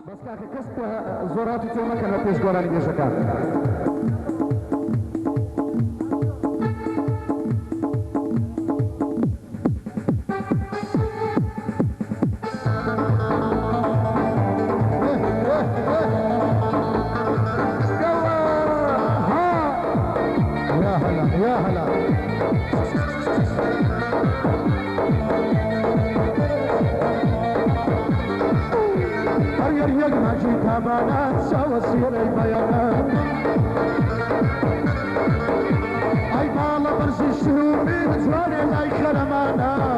بس کاکە کەس زۆراتی تۆ مەکەن لە پێش گۆرانی بێژەکان. يا هلا هرير ماشي كمانات سوى سير البيانات اي بالا برسي الشرومي بتوالي لاي كرمانا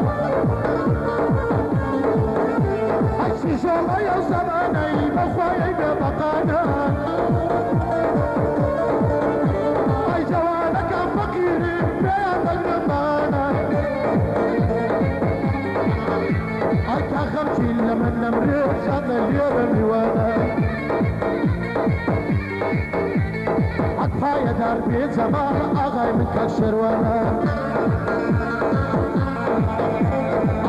اي شيشولا يا زماني بخواي ببقانا لمن نمريض شاط اليوم وانا عطفايا دار بيت زمان اغاي متكشر وانا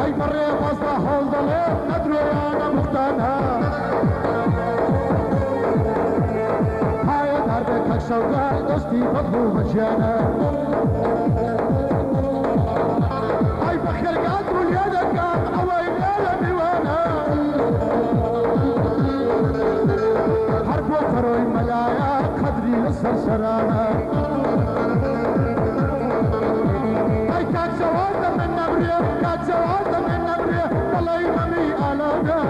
اي مريض اصلا حول ضليل ندري انا مختانا هاي دار بيت كشوقات دوستي فضلو مجانا اي بخير قادروا اليدك اوين فروي ملايا قدري للسرسرانة اي كان جواد من نبريه كان جواد من نبريه والله يمامي آلادا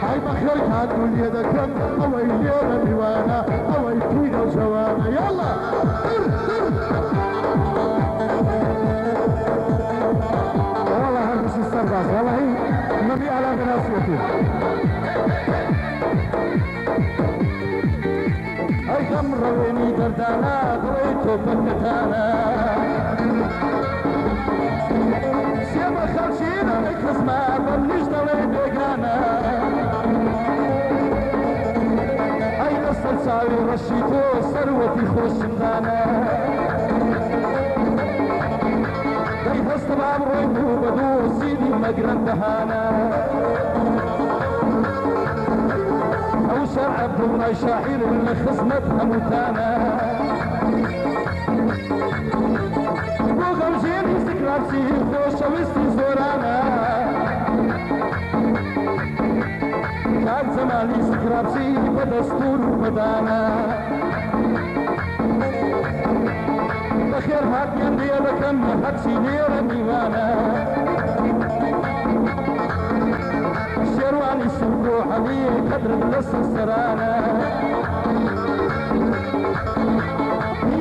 هاي بخير كانوا يدكم اوي ليلة ديوانا اوي كينا وجوانا يلا والله هالمشي السرقاس والله نبي آلادا ناسيتي اي كم رويني دردانا دويتو بنتانا سيما خالشين اي خصما بلش دوين بيقانا اي نصل ساوي رشيتو ثروتي خوش مدانا اي هستباب روينو بدو سيدي مقرن دهانا شرع عبدالله شاعر اللي خصمتها موتانا وغمجين يستكرار سير خوشة ويستي زورانا كان زمان يستكرار سير بدستور وبدانا بخير هات يندي لكم هات سينير النيوانا شرواني سمدو حليه قدر النص السرانة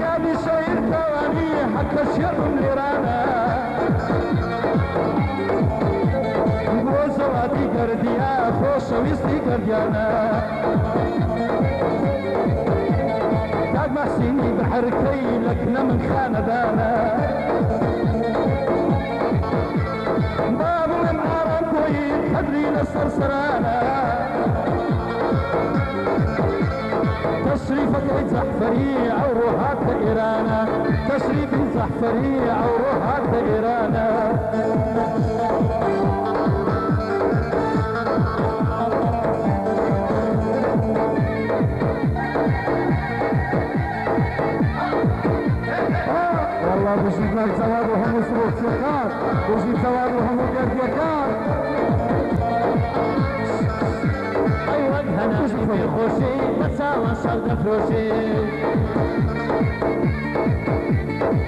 يا لي شاير كواني حتى الشر نيرانا وزواتي قرديا خوش ويستي قرديانا تاج محسيني بحركي لكنا من خاندانا بابو المعارض كويس خدرين السرسرانة تشريفك زحفري عوروهات إيرانا تشريفي زحفري عوروهات إيرانا والله بجيب لك زواد وهم يصرف سكار بجيب زواد وهم يكار ايوه انا في خوشي بتساوى شرط فلوسي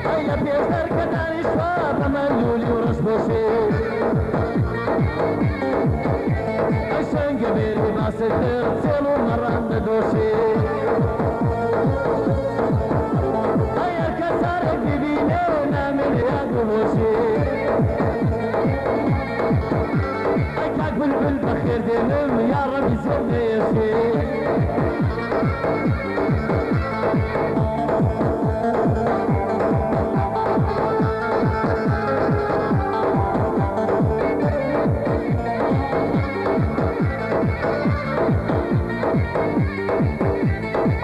ايوه بيقدر كدار يشفى ملولي ورشبوشي عشان قبيل باسط تغسل مرة ندوشي ايوه كسر بيبيني ونعمل يا قموشي بلبل بخير دينم يا رب يسعدني يا شيخ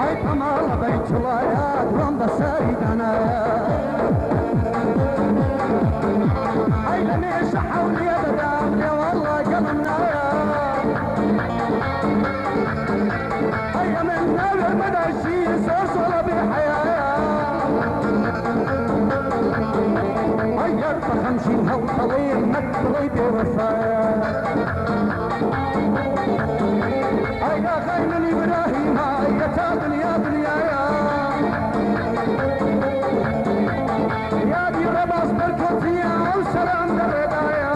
اي طمال بيت الولايات رمض سيدنا اي لميش حولي ابدا والله سلامنا هيا من نار المدشي صلصلة بالحياة هيا ارفع 50 هو طويل مكتوي بوفايا هيا خير من ابراهيم هيا تا دنيا دنيايا يا دي رباس بالكوتيا وسلام دردايا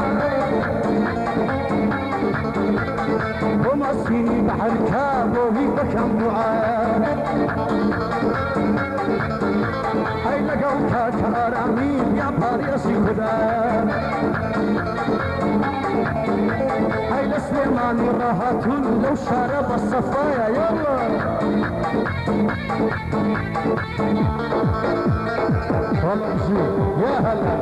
ومصيني بحر كابوهي بكم دعاء هاي لقوكا كارامين يا باريسي خدا هاي لسليماني راهاتون لو شارب الصفايا يلا والله بزيد يا هلا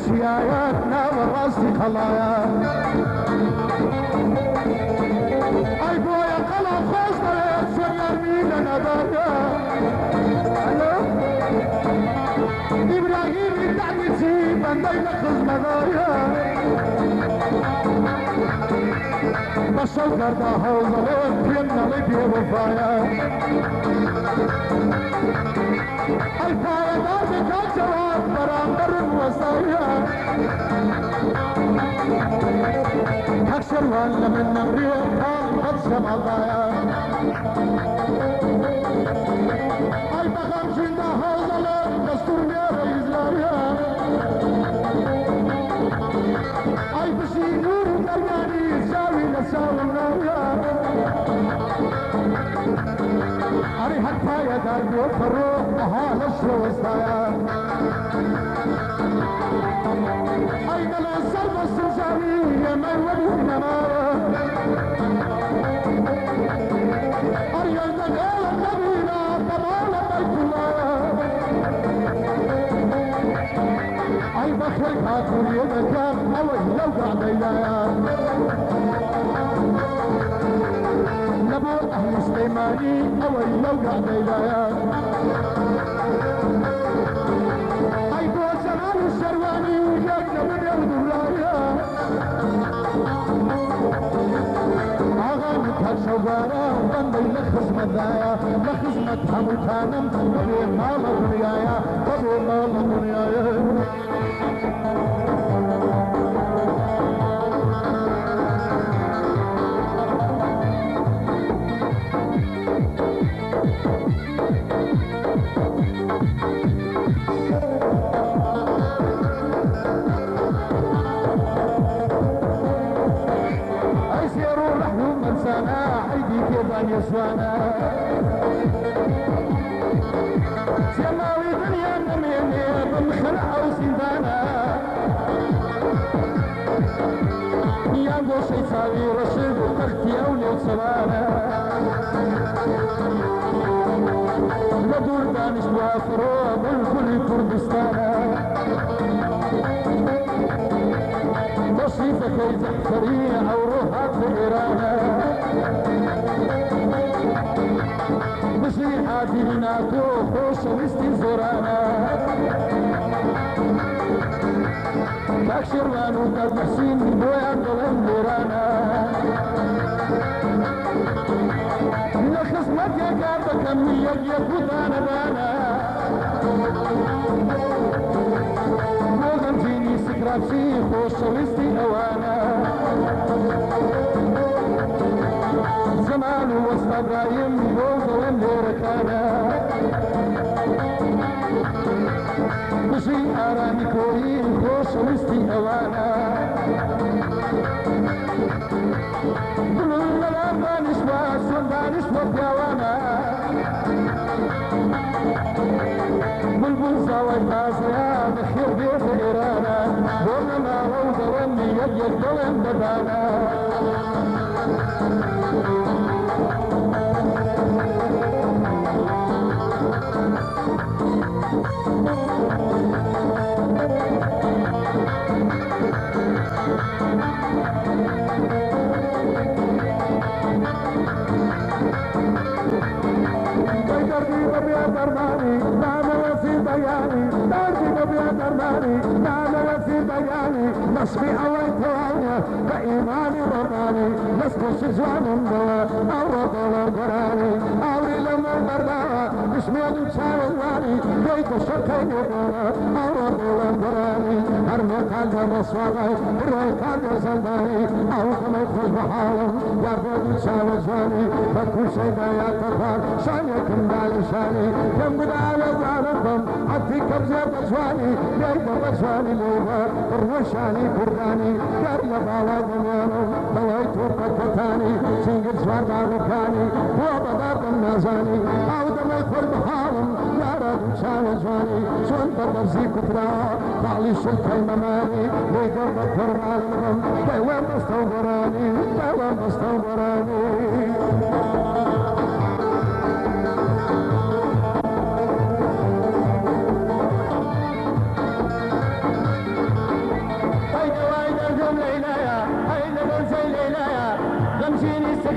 سياياتنا والراسي خلايا اي بويا قلع خوصنا يتسير مين نبايا ابراهيم يدعني تسيب اندي نخز مغايا بشو كردا حوزلين بيمنا لبي وفايا اي فايا دار بكال جواب برامبر وصايا اكثر ولا من نمرية كان قد سمع ضايا اي بخم جندا حوزلين دستور مير ازلايا اي بشي نور قلباني ساوي لساوي الناويا اري حتى يا درب وفروح اهال الشوستايا اين الانسان السجاري ما يولي نمارا اري الدقال النبينا طبال بيت الله اي بخير خاطر يدكام اوي لو قعديا نبو اهل سليماني اوي لو قعديا اي بو زمان الشرواني وجاكنا من يود ولايا اغاني كالشوغارة وبندي لخز مدايا لخز مدها متانم ببي مال دنيايا ببي مال دنيايا يسوانا سماوي دنيا نميني بمخلع وسيدانا يا قوشي ساوي رشيد وتختي اولي وصلانا لدور دانش وافرو بالكل كردستانا تصيفك يزحفري او روحات في ايرانا مسيحاتي لناتو خوش وستي زورانا تاكشروان وقد محسين بويا قلن دورانا لخصمت يا قابة كمية يقودانا بانا موغن فيني سكرابسي خوش وستي اوانا زمان وسط ابراهيم بوزة والليركانا بشي ارامي كوين خوش وستي اوانا بلون الاربان اشوا سندان اشوا بيوانا بلبل زاوي بازيا بخير بيت ايرانا بونا ما روضة ومي يجيب دولن بدانا دردي ببيع درماني نام وفي بياني دردي ببيع درماني نام وفي بياني نصفي أول توانيا بإيماني رباني نصف شجوان دوا أورد القراني أوري لما المرداوة اسمي الإنسان الواني بيت الشركين يقولا أورد القراني أرمي قلب مصوغي روي قلب زنداني أو كما يخرج بحالهم يرفض الإنسان الزاني فكل شيء يا تفار شانيكم دالي شاني كم بدالي وعلمكم عطي كبزة بجواني بيت بجواني ليبا الروشاني كرداني دار يبالا دميانو بويت وقتتاني سنجر سوار داركاني هو بدار النازاني أو دم يدخل بحالهم يا رب إنسان الزاني شون بدرزي كترا بعلي شلكي مماني بيقر بكر معلمهم بيوان مستوبراني بيوان مستوبراني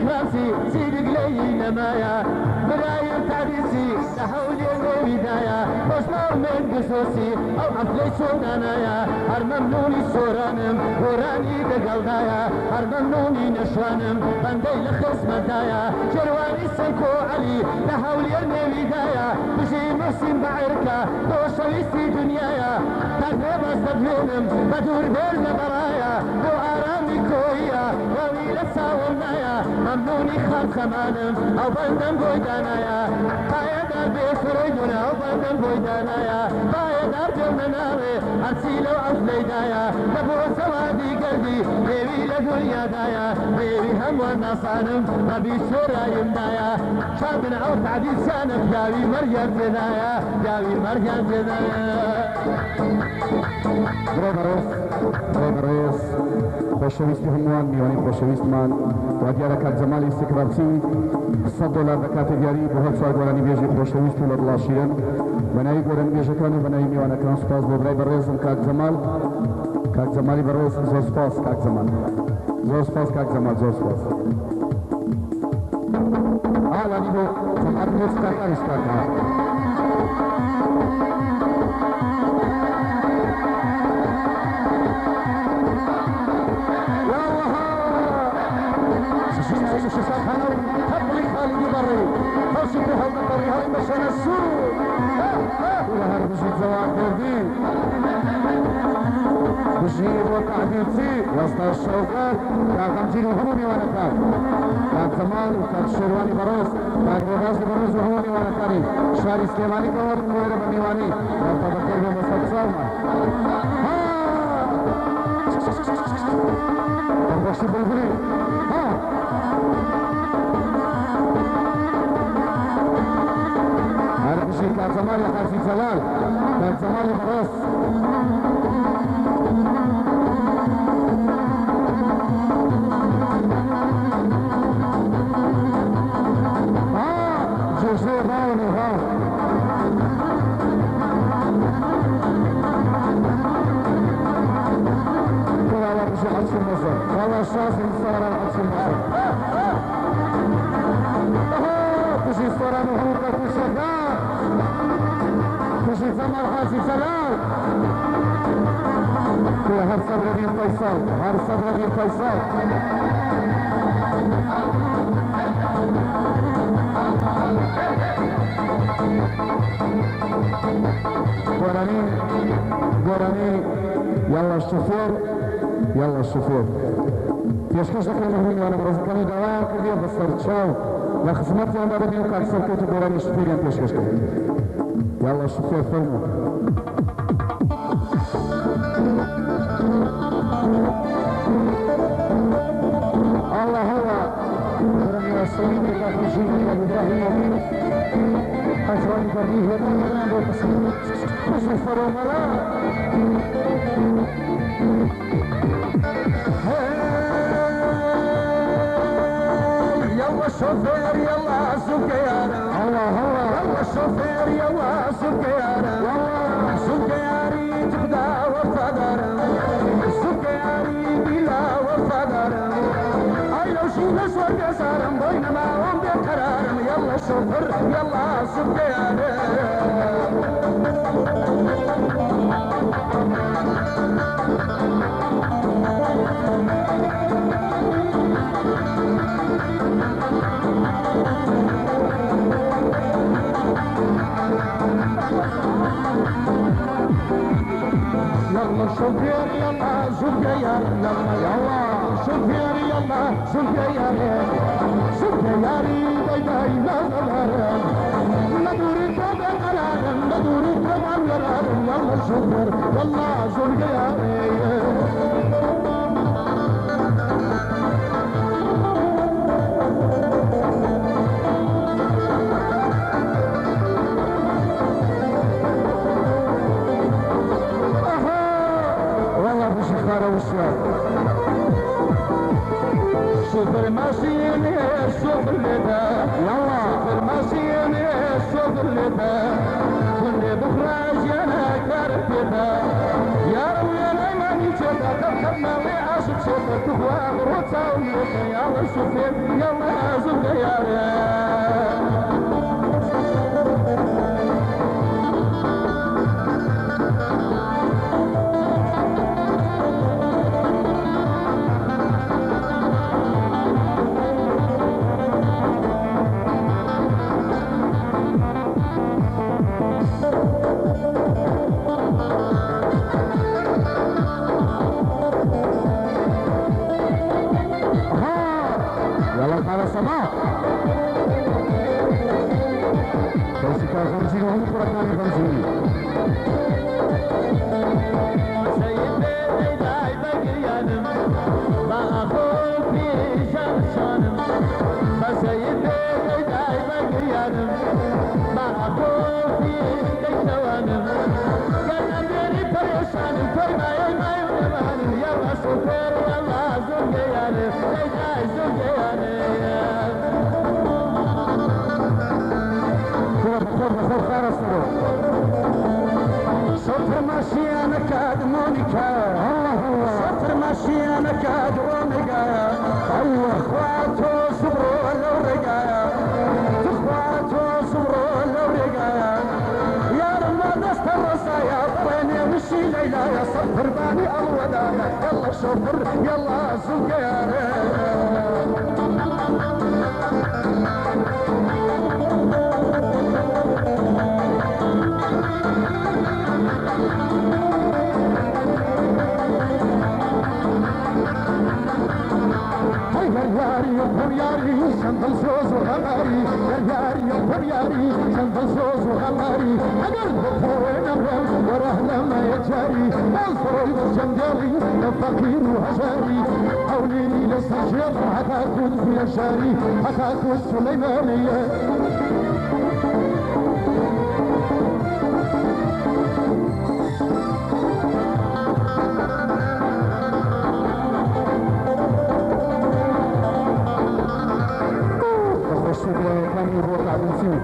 راسي سيدك لي نمايا برايم تعريسي لحولي البداية بشمار من قصوصي أو عفلي شونانايا هر ممنوني سورانم وراني دقلدايا هر ممنوني نشوانم بندي لخص مدايا جرواني سنكو علي لحولي البداية بشي محسن بعركة دوشويستي دنيايا تغيب أصدقينم بدور بين برايا دو آرامي كويا وويل الساومنايا ممنوني خان خمانم أو بندم بويدانايا بايا دار بيفريدنا أو بندم بويدانايا بايا دار جمناوي أرسيلو أفليدايا لبو سوادي قلبي بيبي لدنيا دايا بيبي هم والنصانم ربي شورا يمدايا شابنا أو تعديل سانم جاوي مريم جدايا جاوي مريم جدايا بريس خوشویستی هەمووان میوانی خۆشەویستمان و دیارە کات جەمالی استقرارچی $100 دەکاتە دیاری بۆ هەر چوار گۆرانی بێژی خۆشەویستی لە دڵاشیرن بەناوی گۆرانی بێژەکان و بەناوی میوانەکان سوپاس بۆ برای بەڕێزم کاک جەمالی بەڕێز زۆر سوپاس کاک جەمال زۆر سوپاس کاک جەمال زۆر سوپاس ئالانی بۆ جەمال هێچ کاکانیش کاکان بجيب وتعديل فيه وسط الشوكات كان تمثيل هرومي وانا كان زمان وكان شيرواني بروس كان غوغازي بروس وهوني وانا كاري شاري سليماني كور مويرة بنيواني وانتا بكر بمسك سالما تنبشي بلغري هذا بشي كان زمان يا حاسي جلال كان زمان بروس والله الشاصي صار العكس المصر كشي صار نهوك كشي دار كشي ثمر حاسي سلام كل هر صبر بين فيصل هر صبر بين فيصل قراني يلا الشوفير يلا الشوفير پیشکش کنم همی وانا برزکانی دوام کردیم بسر چاو لخدمتی آن داره بیو که اکثر کتو قرانی شوفیریم پیشکش کنم يلا الشوفير فرمو الله هو قراني رسولين كافي جيني وإبراهيم ومين أشواني بريه ومين بوكسين مش الفرو ملا يلا الشوفير يلا سكيارة الله هو يلا الشوفير يلا سكيارة والله سكياري تبدا وفدر سكياري بلا وفدر أي لو شي نسوى كسارم بينما هم بقرارم يلا يلا شوفر يلا سكياني يلا شوفير يلا شوفير يلا يلا شوفير يلا شوفير شوفير داي داي نظر ندوري كذا الألم ندوري كذا الألم يلا شوفير يلا شوفير شوفر ماشيني شوفر لدا يلا شوفر ماشيني شوفر لدا كل بخراج انا كارتدا يا رب يا نايماني جدا تبخلنا وعاشق شوفر تخوى غروتا ويوتا يلا شوفر يلا زوجة يا رب صباح توسيكا 50 وهم قرطاني 50 سيدي داي بقيانم ما أخوك في شرشانم سيدي داي بقيانم ما أخوك في دينوانم كان أميري بريشانم توي ما يمانم يلا سوفر يلا زوجيانم داي زوجيانم خذ خارصه صفر ماشي انا كاد مونيكا صفر ماشي انا كاد اوميجا اخواتو صبروا لو رجايا اخواتو صبروا لو رجايا يا رب دست الرصايا ويني وشي ليلى يا صفر باني الودايا يلا شوفر يلا زوجيري ياري سندل سوز وغماري ياري ياري سندل سوز وغماري اقل بطوين امرل وراه لما يجاري الفرويد الجندالي فقير وهجاري قوليني لستجير حتى كنت في الجاري حتى كنت سليمانية كان يبغى على السوق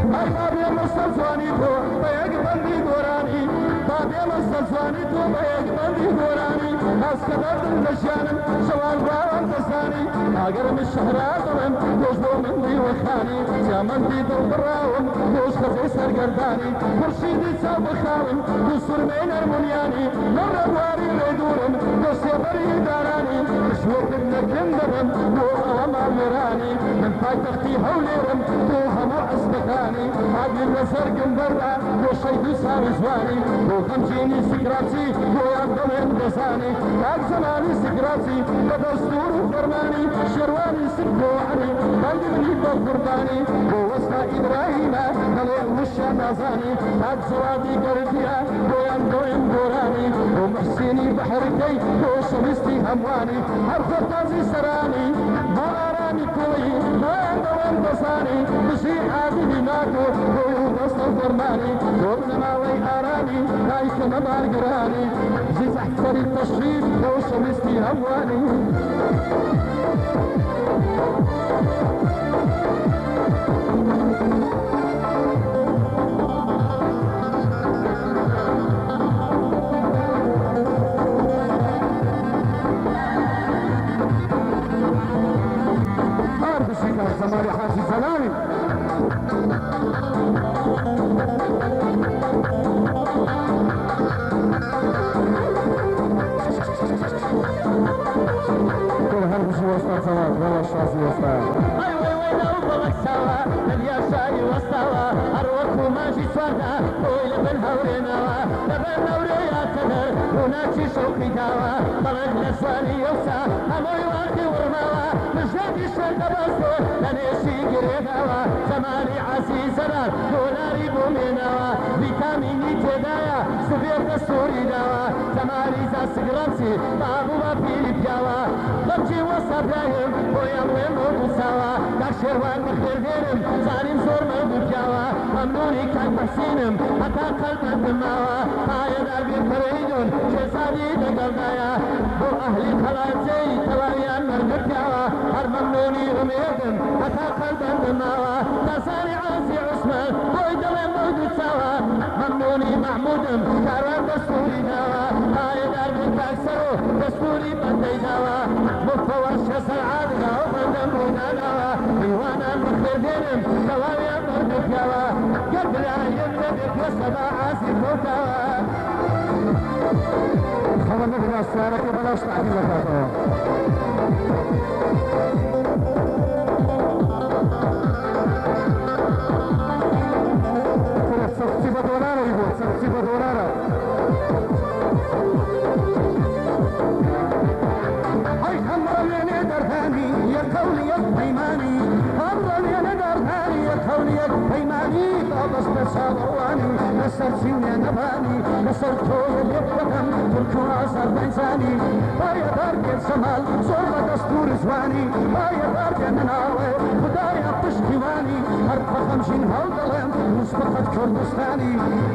بابي مستلزاني تو بيقبل دي دوراني بابي مستلزاني تو بيقبل دي دوراني ناس كبرت النشانم شوال باوان تساني اقر من الشهر اظلم دوش بو من دي وخاني زمن دي دو براوم دوش خزي سرقرداني مرشيدي تساب خاوم دوش سرمين ارمونياني نور دواري ليدورم دوش سيبري داراني شوك النكن درم دو اما مراني من فايتختي هوليرم دو همر اسبتاني هاقي النسر قنبرا دو شيدو سامي زواني دو خمجيني سكراتي دو يقدم اندساني هاق زماني سكراتي بدستور فرماني شرواني سكواني قلبي مني بقرباني دو وسطى إبراهيم دليل وشا نازاني هاق زوادي قرديا دو يقدم دوراني دو محسيني بحركي دو شمستي همواني حرف تازي سراني دو آرامي كوي ما يندوان بساني بشي حابي ماكو دو وسط فرماني دو زماوي آرامي نايس مبار قراني جيز احسر التشريف دو شمستي همواني كان زمالي حاجي سلامي كل هربشي وسطا سوا والله الشاصي وسطا اي وي وي لو بغك سوا يا شاي وسطا اروكو ماشي سوادا ويل بن هورينا لبن هوريا تنر وناشي شوقي داوا بغك لسواني يوسا اموي واخي ورماوا مشهدي شرد بسو لنيشي قريباوا زماني عسي زرار دولاري بوميناوا فيتاميني تدايا سفير دستوري داوا زماني زا سقرمسي بابو بابيلي بياوا غمجي وصبرايم ويا وين موساوا دار شيروان بخير ديرم زارين زور موجود جاوا ممنوني كان بحسينم حتى قلب الدماوا هاي دربي فريدون شيزادي دقلنايا بو اهلي خلاصي تواليان مرقب جاوا هر ممنوني اميدم حتى قلب الدماوا تساري عاسي عثمان هاي دلم موجود سوا ممنوني محمودم كاروان دستوري داوا هاي دربي تاكسرو دستوري بندي داوا مفوش شسر عادنا ومندم ونانا ايوانا بخير دينم كوايا مرقب جاوا قبل يمدد يسبع عاسي فوتاوا خوانا بنا السيارة بلاش تعديل لكاتو سقسيبة دولارة يقول سقسيبة دولارة هاي خمرني ندر ثاني يا كوني يا بيماني خمرني ندر ثاني يا كوني يا بيماني بس تصابواني نسر سيني نباني نسر طول يبقى تركو أسر بإنساني هاي دارك السمال صورة دستور زواني هاي دارك مناوي خدايا تشكيواني أربع خمسين هالظلم مصطفى كردستاني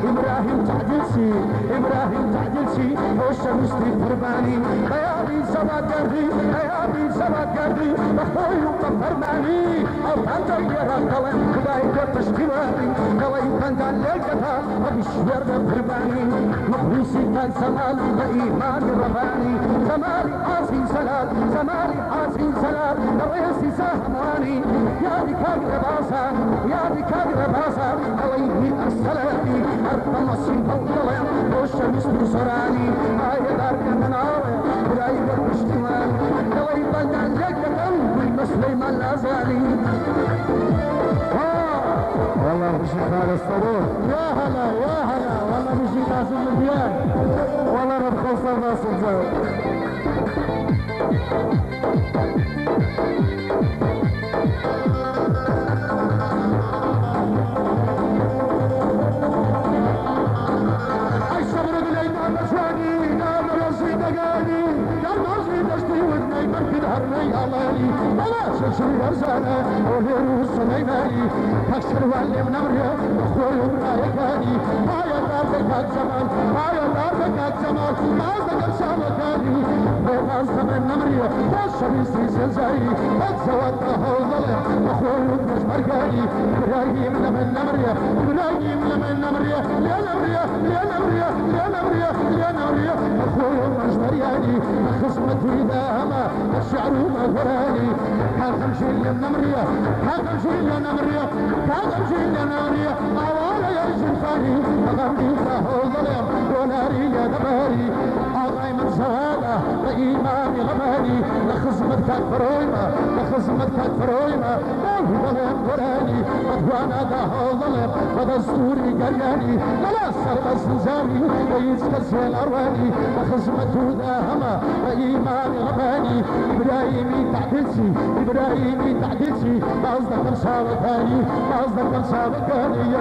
إبراهيم تعدلسي إبراهيم تعدلسي هوش مستي قرباني بيابي سبات قردي بيابي سبات قردي بخوي وقفرماني أو أنت يا الظلم خدايا تشكيواني قوي كنت اللقطة وبشوير قرباني مقريسي كان سمال بإيمان رباني سمالي حاسي سلال سمالي حاسي سلال رئيسي سهماني يا دي كاقر باسا يا دي كاقر باسا قوي السلامي أرقم السنة والظلم والشمس بصراني آية دار مناوي براي بالاشتوان قوي بلد اللقطة والمسلم الأزالي والله بشي خالص صبور يا هلا يا هلا والله بشي ناس المديان والله رب خلصنا ناس الزود الصبر بالأيمان مشواني نام رصيد دقاني قال رصيد اشتي ودني مركد هرني الله ولا شرشر ورزانه وليرو السليماني تكسر واللي منمريه اخوي ورايكاني ما يدار بكات زمان ما يدار بكات زمان ما ازدقر شامكاني بغاز من نمريه والشميسي زلزالي اتزود اهو ظلم اخوي ودنش مرقاني ابراهيم لمن نمريه ابراهيم لمن نمريه يا نمريه يا نمريه يا نمريه يا نمريه اخوي ودنش مرياني خصمتي داهمه الشعر مغفراني هاخمشي اللي نمريه هاخمشي اللي نمريه هاخمشي اللي نمريه اولا يا شنفاني اغمدي فهو ظلم وناري يا دباري اغاي من شهاده لايماني غماني لخصمتك فرويمه لخصمتك فرويمه والله ظلم وراني اخوانا ده ظلم ودستوري قرياني ولا صار بس نزامي ويسكسر الارواني لخصمته داهمه لايماني غماني ابراهيمي تعدلسي ابراهيمي تعدلسي ما قصدك مسابقاني ما قصدك مسابقاني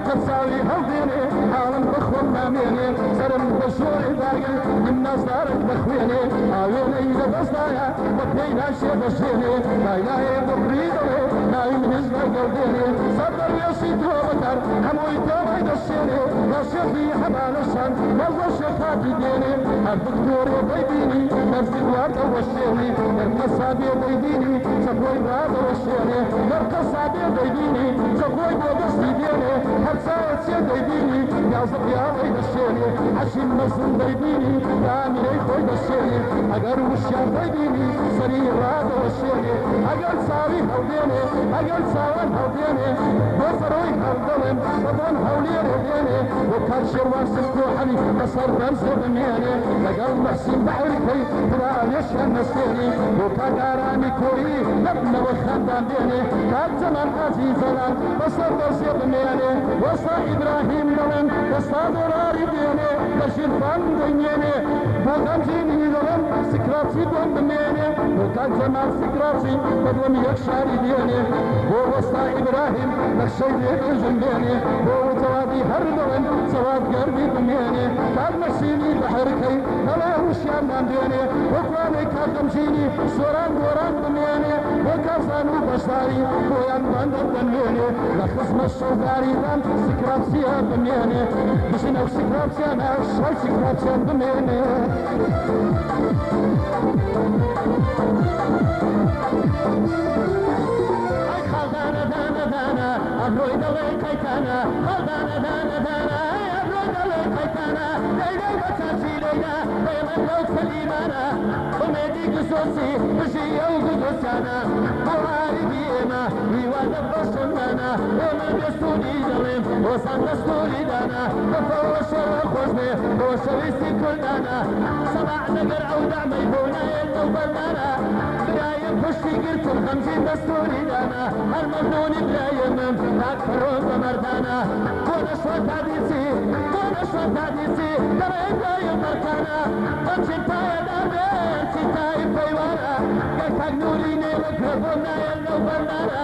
كساوي هوديني عالم بخون ماميني سرم بشوري داقي من ناس دارك بخويني عاويني إذا بصدايا وبينا شي بشيني لا إلهي ببريدني نايم هزنا قلبيني صدر يسيد وبكر شفي حبالشان والله شفاتي ديني الدكتور يبيني نفس الوقت والشيني القصابي بيديني سبوي بعض والشيني القصابي بيديني سبوي بوقستي ديني حبسات سيد بيديني يا صبيا ويد الشيني عشين مصن بيديني يا ميري خويد الشيني اگر وشان بيديني سرير راد والشيني اگر ساوي هوديني اگر ساوان هوديني بصروي هودلن وضن هولي رديني وكرشر واسكو حبي بصر برزق بمياني لقل محسن بحركي ترى يشهر نسيني وكاقاراني كوري نبنا وخاندان ديني كاب زمان عزيزنا بصر برزق بمياني وصا إبراهيم دلن وصا دولاري ديني بشير فان دينيني بوغم جيني دلن سكراتي دون بمياني وكاب زمان سكراتي بدوم يكشاري ديني ووصا إبراهيم نخشي ديك جنبيني ووتوادي هردلن سواد قربي بمياني كاب نسيني بحركي هلا وشيان نانديني وكواني كاب دمجيني سوران دوران بمياني وكازانو بشاري ويان باندر بمياني لخصم الشوغاري دان سكراتيا بمياني بشنو سكراتيا ناش شاي سكراتيا بمياني أبروي دلي كيتانا خلدانا دانا دانا أبروي دلي كيتانا ليلى بتاتي ليلى ليلى لوك سليمانا وميدي قصوصي بشيء وقدوسانا مواري بيما ويوان بشمانا ومن يستوني دليم وصان دستوري دانا وفوش الخوشبي وشويستي كل دانا سبع نقر عودع ميبونا يلو بلدانا برايم خشتي قلت الخمسين دستوري دانا الممنون برايم أكثرون بمردانا كون أشوات حديثي كون أشوات حديثي ترى إبراهيم مركانا أمشي تايا داربين سيتاي فيوانا قلتك نوريني وكربونا يلو بردانا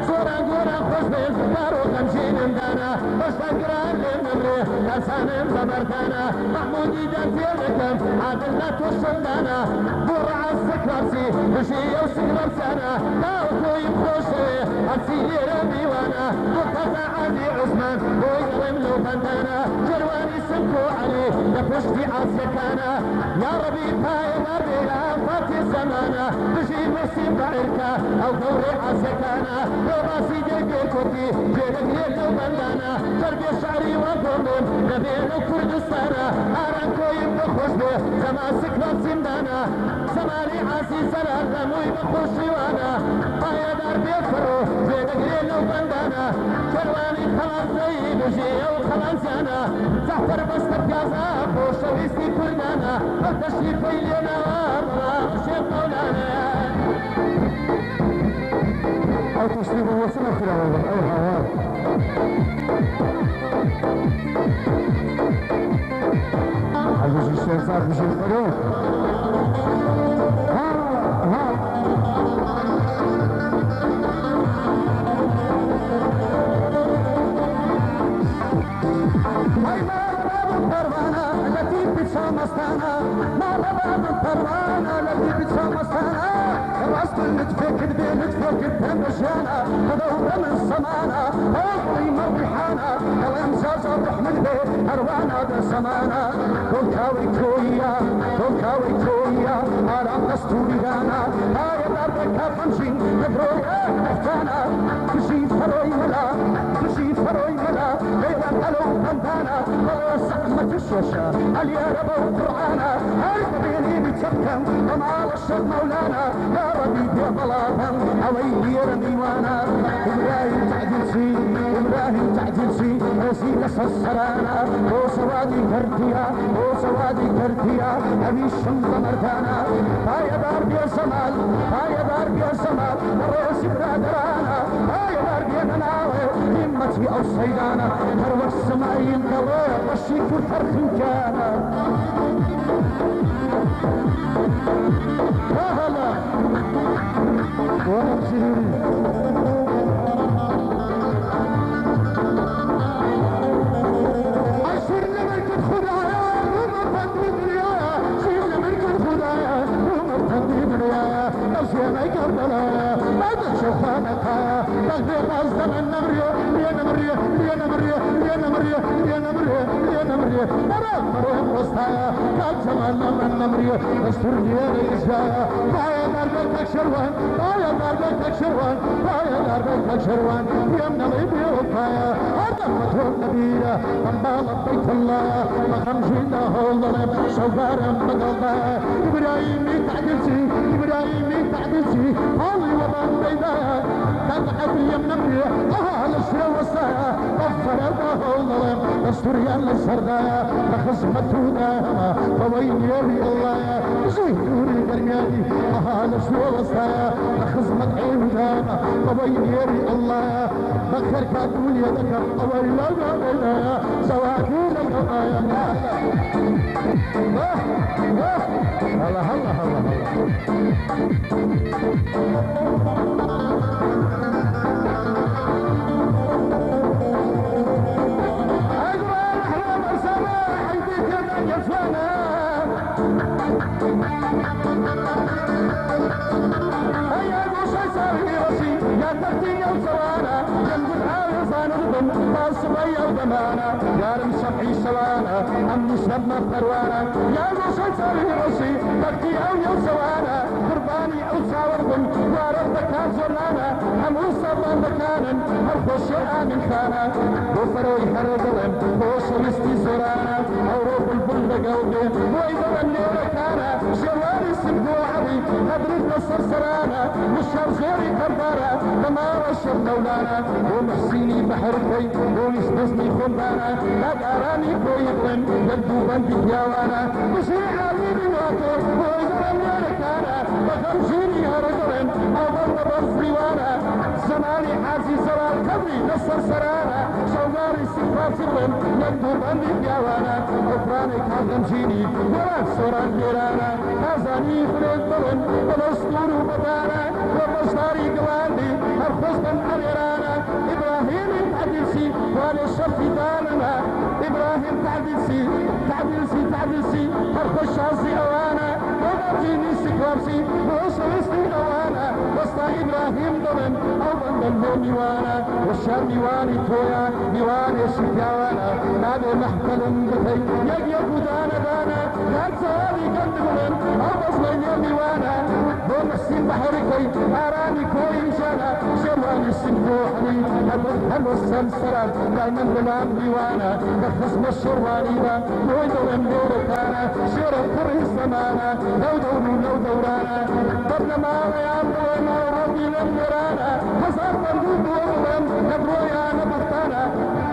صوران قوران خوشبين دارو خمسين امدانا وشتاقران للنمري كاسانم بمردانا محمودي جانتي لكم عادل لا توشندانا بورع السكرسي بشي وسكرسانا تاوكو يبخوشي أمسيلي ربي وانا مرتفع عادي عثمان ويقرم لو فندانا جرواني سمكو علي لفشتي عسكانا يا ربي تاي نبي لا فاتي الزمانة بجي مسيب بعركة أو دوري عسكانا وراسي جيبي كوتي جيرك يلو فندانا تربي شعري وقومم نبينا كردستانا أرانكو يبقى خوش به زمان سكرات زندانا زماني عاسي سلام رموي بخوشي وانا هاي دار بيفرو جيرك يلو فندانا جرواني خلاص زي بجي أو خلاص أنا زعفر بس تبيازا وشويستي كردانا التشريف لنا شيخ مولانا أو تشريف وصلنا في الأول أو هواء عزيز الشيخ صاحب بشي الفروق مستانا ما رضى من طروانا الذي بتسامستانا الراس نتفكر بين نتفكر بمشانا هذا من السمانا هاي مربحانا كلام زازا بحمل به أروانا بسمانا كوكاوي كويا كوكاوي كويا على دستوري دانا هاي دارك كافنشين نبرويا افتانا تشي فروي ملا تشي فروي ملا غير الو بندانا سقمة الشوشة اليا ربو قرآنا هاي بيني بتبكم وما وشد مولانا يا ربي يا ظلاما عويلي رميوانا إبراهيم تعديل سي إبراهيم تعديل سي وسيلة السرانا وسوادي كرتيا وسوادي كرتيا أبي الشمس مردانا هاي دار بيا سمال هاي دار بيا سمال الرئيس برادرانا هاي دار بيا نناوي همتي أو صيدانا تروى السمايين دواء والشيك والفرخ كانا هلا ونبسلوني أشير لملكة خدايا ومرتد بدنيايا شير لملكة خدايا ومرتد بدنيايا نفسي كربلايا ما تشوف خانتها تغفي قصدا النمرية يا نمرية يا نمرية يا نمرية يا نمرية مريم وسطايا كان زماننا من نمريه دستور ديال الإسرايا بايا دار بيتك شروان بايا دار بيتك شروان بايا دار بيتك شروان يمنا غيبي وفايا هذا مطلوب نبينا طنبال بيت الله مخمجينا هولنا شوفارا مقلبا إبراهيمي تعدلسي إبراهيمي تعدلسي هولي وبان بيدايا تقعد اليمنا مريه أهل الشرا وسايا غفر هولنا دستور يالا السردايا لخصمتونا ووين يبي الله زهور البريادي أهل الشرا وسايا لخصمت عيونا ووين يبي الله بخير كاتول يدك ووين لا سواكين القايا هلا هلا هلا يا رمشبحي سوانا أم نشرب فروانا يا موسى صالح راسي تركي أو يو سوانا قرباني أو ساوركم يا ربك زولانا أم وصبا مكانا الخوش آمن خانا وفروي حرقلم خوش مستي زورانا أو روح البلد قوبي وإذا الليل كانا شواري سمدو عبي قدرت نصر سرانا مشار زوري كبارا دمار الشر مولانا ومحسيني بحركي ويسبسني خنبانا لا داراني كويقلن يبدو بندي ياوانا بشي عاليني واطر وإذا الليل كانا بخمسيني هرقلن أو ضرب بصريوانا زماني حاسي سوال كبري نصر سرانا شواري سفاف سرلن يبدو بندي ياوانا غفراني كاغمشيني ولا سوران جيرانا هزاني خلق بلن والأسطور بدانا ومشتاري قواندي الخصبا حريرانا إبراهيم تعدلسي وانا الشرفي داننا إبراهيم تعدلسي تعدلسي تعدلسي هرخش عصي أوانا وغرجيني سكوابسي وشويسني أوانا وسطا إبراهيم ضمن أو بندن ميوانا والشام ميواني تويا ميواني شكاوانا نادي محفل بخي يقيقو دانا دانا كان سوالي قندبلن أو بصمين يميوانا بومحسين بحركي أراني كوي شانا شواني السنبوحني هلو السمسرات دايما بلان ديوانا بخصم الشروانينا ويدو امدوركانا شرف كره الزمانا لو دورو لو دورانا قبل ما يعملونا وربي لمدرانا حصار مردود ورم نبرويا نبطانا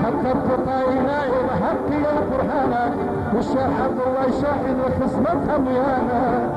حتى بطاينا وحقي القرآنا والشاحب والشاحن وخصمتها ميانا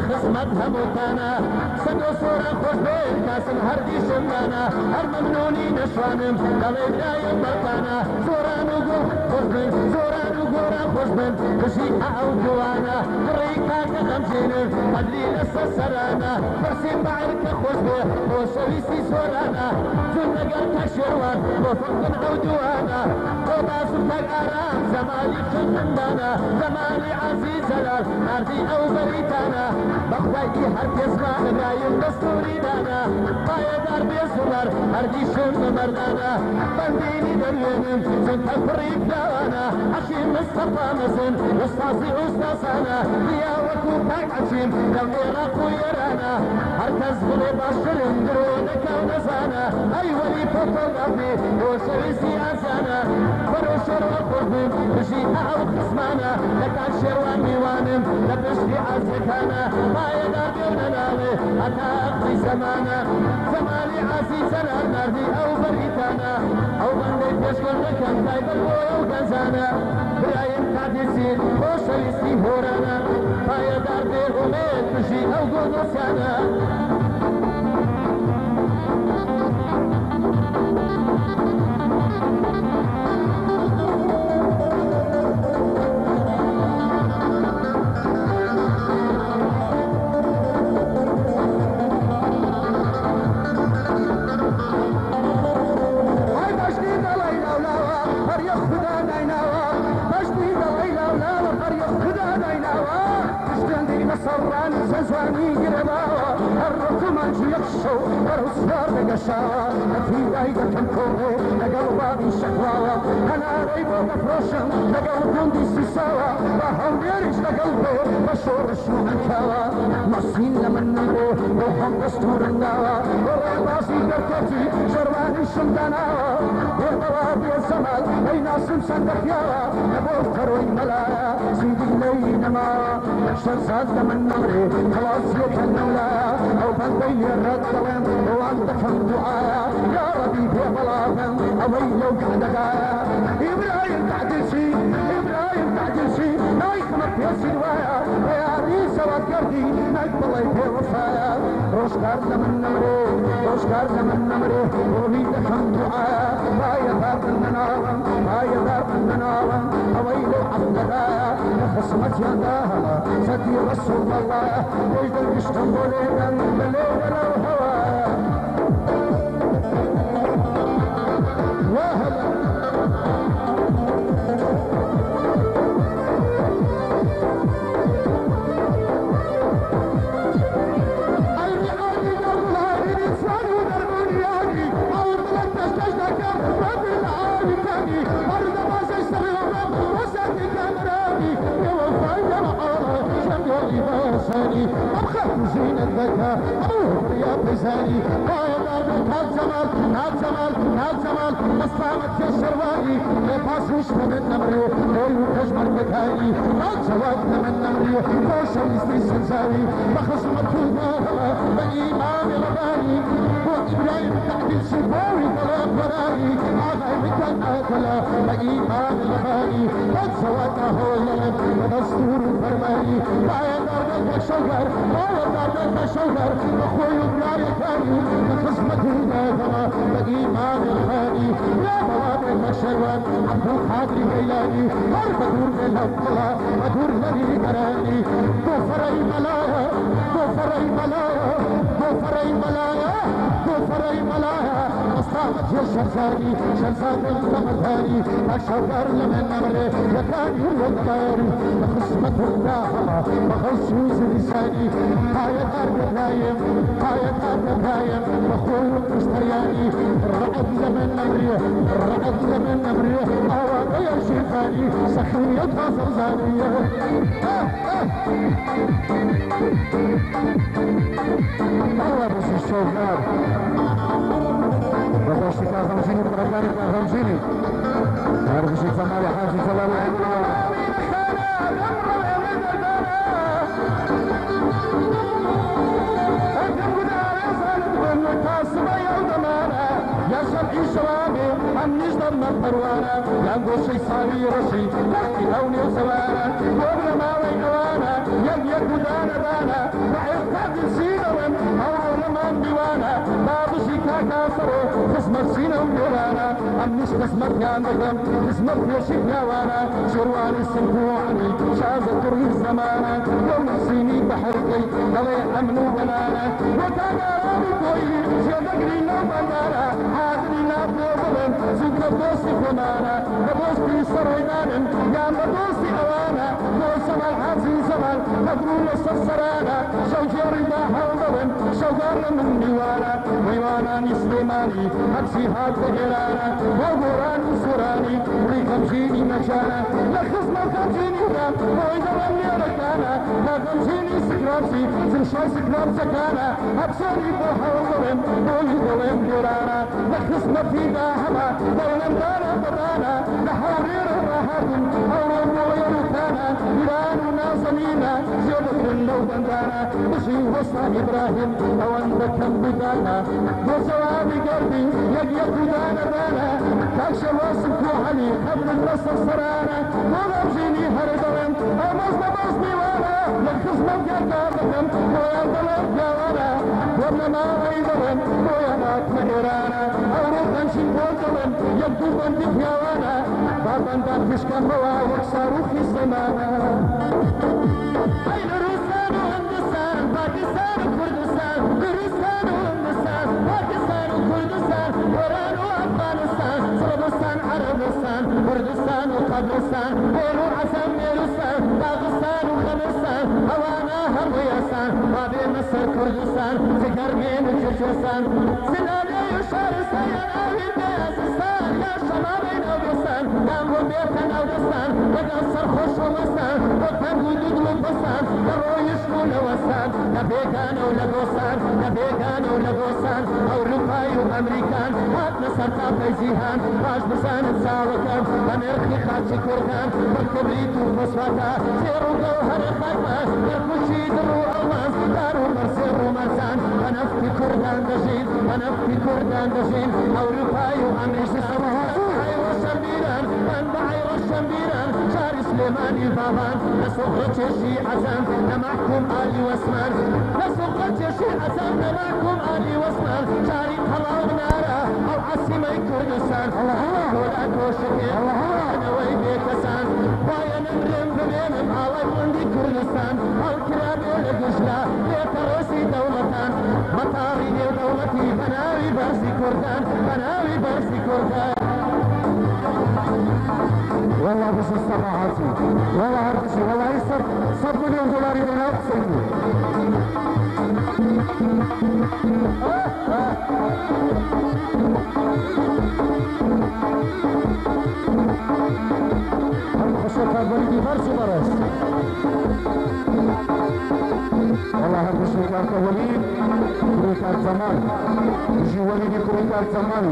خصمتها موتانا سنو صورة خوشبين كاسم هردي شمانا هرممنوني نشوانم دليل رايم بلقانا زورانو قو خوشبين زورانو قورا خوشبين كشي أعو جوانا بريكا كخمسينم قدلين السسرانا برسيم بعرك خوشبين وشويسي سورانا زنقر كشروان وفقن عودوانا وباسم تقاران زمالي خلقندانا زمالي عزيز زلال ناردي أو بريتانا بخواي هر كسما رايم دستوري دانا بايا دار بيسولار هردي شم مردانا بنديني درينم زن تفريق دانا أخي مصطفى مسن أستاذي أستاذانا ليا وكو تاك عشيم لو إراقو يرانا هر كز بلي باشرم درونك ونزانا أي ولي فوقل أبي وشويسي أزانا فروشر وقربين بشي أعو خصمانا لكان شروان ميوانم لبشي عزكانا ما يدار بيونناوي أتا أقضي زمانا زماني عزيزنا ناردي أو بريتانا أو بندي تشكل لكم تايب البوية وغنزانا برايم قادسي وشويسي هورانا ما يدار بيهمين بشي أو قنصانا زواني قرباوة الركمان يخشو ورسوار بقشاوة في دايقة الكومي لقلباني شكواوة أنا ريبو مفروشن لقلب كوندي سيساوة وهم يريش لقلبي بشور شنو الكاوة مصين لمن نبو وهم دستور الناوة وريباسي قرتوتي شرواني شمداناوة وطوابي الزمال أي ناسم سندخياوة نبو تروي ملايا سيدي لي نماوة شرزاد لمن نمري خلاص يكنولا أو بندي الردوين وعندكم دعايا يا ربي في بلاغم أوي لو كدقايا إبراهيم تعدلشي إبراهيم تعدلشي نايك مكيسي دوايا يا ريسة وكردي نايك بالله في وفايا روشكار لمن نمري روشكار لمن نمري وبي لكم دعايا بايا باب المناغم بايا باب المناغم أوي لو عبدقايا خصمت يداها سدي رسول الله ويد الاسطنبول من الليل والهوايا وهلا زين الذكاء أبوه يا بزاني قايد أرضك هالجمال هالجمال هالجمال مصطامت يا الشرواني لباس وش من نمري ليل تجمل مكاني الجواد من نمري خوش يسري سنزاوي بخصمة النهر بإيمان رباني وإبراهيم تعديل شباوي طلاب وراني آغاي مكان آكلا بإيمان رباني الجواد أهولين ودستور الفرماني قايد أرضك شوهر قايد أرضك شوهر أخوي وبلاي ثاني بخصمة النهر بإيمان رباني يا بوابة المشروان عبد القادر جيلاني أربدور بالهبطلة أدور لدي قراني كفر الملايا كفر الملايا كفر الملايا كفر الملايا أصابت يا شرزاني شرزان الزمراني الشوار لمن نمره يكاني الوطاري بخصمة النهر بخصوص لساني قايد أرض نايم قايد أرض نايم أخوي المشترياني الرعد لمن نمره الرعد لمن نمره أوان يا شيخاني سخية فرزانية الله بس الشوكار بخوشي كاغمزيني برقاني كاغمزيني عارف شي زمالي حاجي زلال يا شرعي شوامي عم نجدر مطروانا يا نقول صاري رشي لكي لوني وسوانا وابن ما وينوانا يك دانا دانا رعيق تعدل سينوين أول ما ديوانا باب شيكا كاسرو خصمت سينا ويرانا عم نش خصمت يا نغم خصمت يا شيكا وانا شرواني السنبوعني شازة تري الزمانا يوم سيني بحرقي ضلي أمن وبنانا وكانا رامي كوي سيدقري لو بنانا حاضري لا بوضلن زوجنا بوسي خمانا نبوسي سروينان يا نبوسي أوانا موسم الحازي زمان مدرون السرسرانا شوجيري ما حوضلن شوغانا من ديوانا ويوانا نسليماني هكسي هاد بهرانا وغوران وسوراني ريكم جيني مجانا لخصنا خمجيني رام وإذا رمي ركانا لخمجيني سكرامسي زرشاي سكرام سكانا هبساني بحوضلن ويضلن ديرانا لخصنا في داهما دولن دانا بدانا نحاورير الرهاتم أولو ويركانا إيران وناصنينا زيادة لو بندانا بشي وصا إبراهيم أو عندك بدانا وزوابي قلبي يجيك دانا دانا كاكشا واسمكو علي قبل النصر سرانا وغمجيني هردوين أو مصنا مصني وانا لخصنا بجاكا بكم ويا ضلب جوانا وابن ما غيدوين ويا ناك مهرانا أو روحا شنبوزوين يبدو بندي فيوانا بابان دان فشكا موا وكسارو في الزمانا أين روسان وهندسان باكستان وكردستان روسان وهندسان باكستان وكردستان إيران وأفغانستان صربستان عربستان كردستان وقبرستان بيرو عسام ميروستان داغستان وخمرستان هوانا هم ويسان بابي مصر كردستان سكر من الجرجستان سلالي يشار سيان آوي بيازستان يا شبابين أوغستان دامو بيتن أوغستان وقصر خوش ومستان وطن ودود وبستان درو يشكون وستان نبيكان ولغوستان نبيكان ولغوستان أوروباي وأمريكان هات نصر تابي زيهان باش بسان الساوكان أمريكي خاتشي كردان بالكبريت وفصفاتا سيرو جوهر خايفة يركوشي درو ألماس دارو مرسي رومانسان أنا في كردان دجين أنا في كردان دجين أوروباي وأمريكي سماهاتي وشمبيران من بعير الشمبيران شار سليماني البابان نسوق تشي عزام نمعكم آلي واسمان نسوق تشي عزام نمعكم آلي واسمان شاري طلعوا نارا أو عاصمة كردستان ولا كوشكي أنا ويبيكسان بايا نمرم بمينم على بندي كردستان الكرابي لقشلا ليتروسي دولتان مطاري دولتي بناوي برسي كردان بناوي برسي كردان والله بس الصباحاتي والله هرقشي والله يصب صب مليون دولار يدينا سيدي خشوك هالبلدي فرسي برس والله هرقشي كارت وليد كريكات زمان يجي وليدي كريكات زمان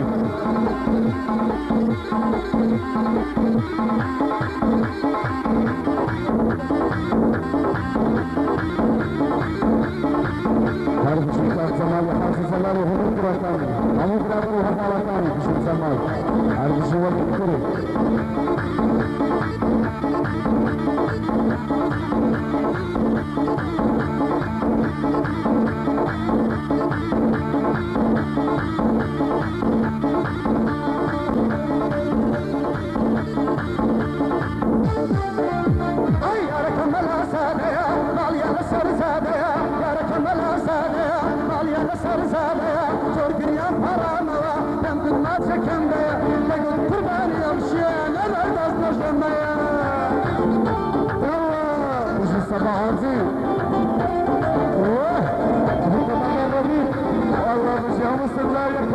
هذا شيء زمان يحافظ الله وهم كراتان هم كراتان وهالكراتان بشيء زمان هذا شيء وقت صباحاتي والله مش يوم استدلالك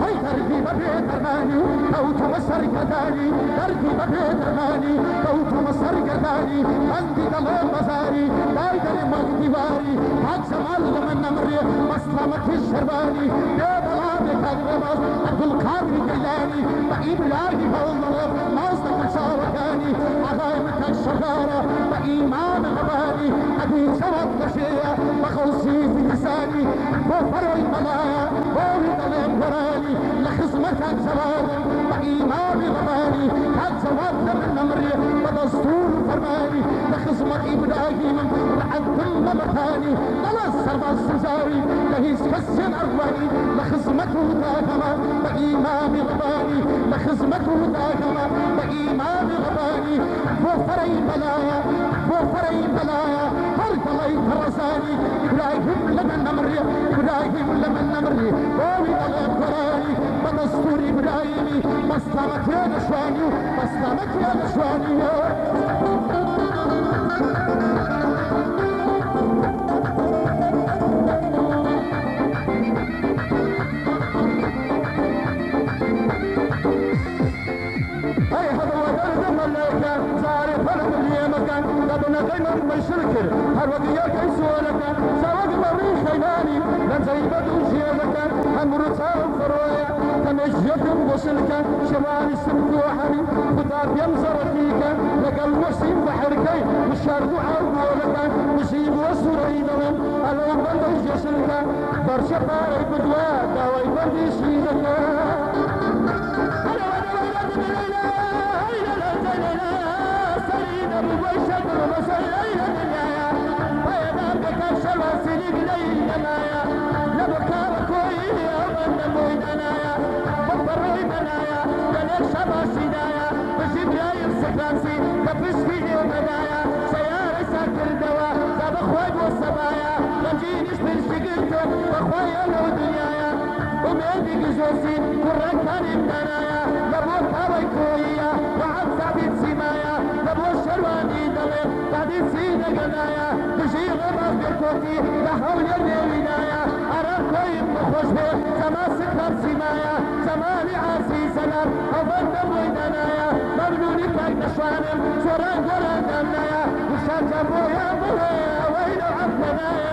هاي تركيبة بيت أرماني كوت مصر قداني تركيبة بيت أرماني كوت مصر قداني عندي دلال مزاري دايدر مقدباري حق زمال من نمري مسلمة الشرباني يا بلادك الرمز عبد القادر الجيلاني بعيد لاقي فالله مصدق شاركاني عظائمك الشغارة بإيمان غباني أبي سواد غشية بخلصي في لساني وفرع الملايا وولد الانفراني لخصمتك زوال بإيمان غباني حد زوال من نمري بدستور فرماني لخصمك إبراهيم لعد كل مكاني لنصر بالسزاري لهيس كسن أرضاني لخصمته داهما بإيمان غباني لخصمته داهما بإيمان غباني وفرع الملايا وفرع الملايا هرق الله يترساني إبراهيم لمن نمري إبراهيم لمن نمري وولد الانفراني بدستور إبراهيمي مسلمك يا نشواني مسلمك يا نشواني أي هذا ودرد ملاك زاري فرد اليمكان قبل غيمة مشركر هر وقيا كيسو لكان سواق مريخ خيماني لنزي بدو شيلكان همرو تاو فرويا تمشيكم وصلكان شمال السمتوحني خطاب يمزر فيكا لقل وسيم بحركي والشارد عرضو لكان وسيم وسريدهم ألو بندو جسلكان برشقاري بدوا داوي بندي شيدكان كان ابنايا لابو كاوي كويا وعد سعبيد سمايا لابو الشروان زمانی سینه گدایا بشی غماز برکوتی لحول نوینایا ارم کویم نخوش به زمان سکر سیمایا زمانی عاصی سلام اوان نبوی دنایا ممنونی کاک نشوانم چوران گوران دمنایا وشار جبویا بویا ویلو عفنایا